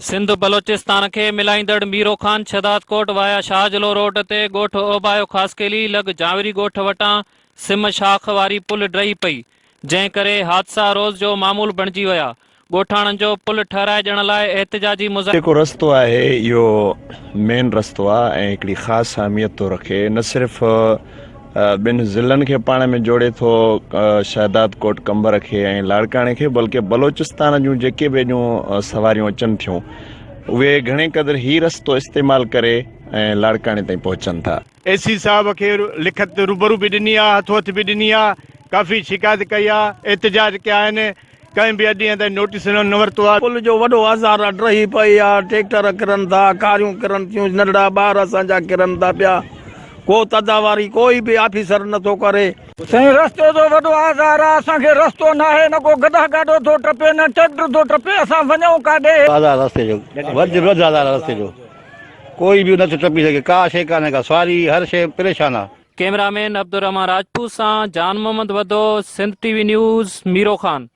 सिंध बलोचिस्तान के मिलाईंदड़ Miro Khan Shahdadkot via Shahjalo road ते ॻोठ ओबायो ख़ासकेली लॻ जावरी ॻोठ वटां सिम शाख वारी पुल ड्रही पई, जंहिं करे हादसा रोज़ जो मामूल बणिजी विया। ॻोठाणनि जो पुल ठहिराए ॾियण लाइ एहतिजाजी जेको रस्तो आहे इहो मेन रस्तो आहे ऐं हिकिड़ी ख़ासि अहमियत थो रखे। न सिर्फ़ु ॿिनि ज़िलनि खे पाण में जोड़े थो, शहदादकोट कंबर खे ऐं लाड़काणे खे, बल्कि बलोचिस्तान जूं जेके बि ॼूं सवारियूं अचनि थियूं उहे घणे क़दुरु ही रस्तो इस्तेमालु करे ऐं लाड़काणे ताईं पहुचनि था। एसी साहब खे लिखत रूबरू बि ॾिनी आहे, हथो हथ बि ॾिनी आहे, काफ़ी शिकायत कई आहे, एहतिजाज कया आहिनि, कंहिं बि अॼु ताईं नोटिस न वरितो आहे। पुल जो वॾो आज़ार ड्रही पई आहे, ट्रैक्टर किरनि था, कारियूं किरनि थियूं, नंढड़ा ॿार असांजा किरनि था पिया, को तदावारी कोई बि ऑफिसर नथो करे। साईं रस्ते जो वॾो आज़ार आहे, असांखे रस्तो न आहे, न को गधा गाॾो थो टपे, न ट्रैक्टर थो टपे, असां वञूं काॾे। आज़ार रस्ते जो वॾो आज़ार रस्ते जो, कोई बि नथो टपी सघे, का शइ कान्हे, का सवारी हर शइ परेशान आहे। कैमरामैन अब्दुर रहमान राजपूत सां जान मोहम्मद वदो, सिंध टीवी न्यूज़, मीरो खान।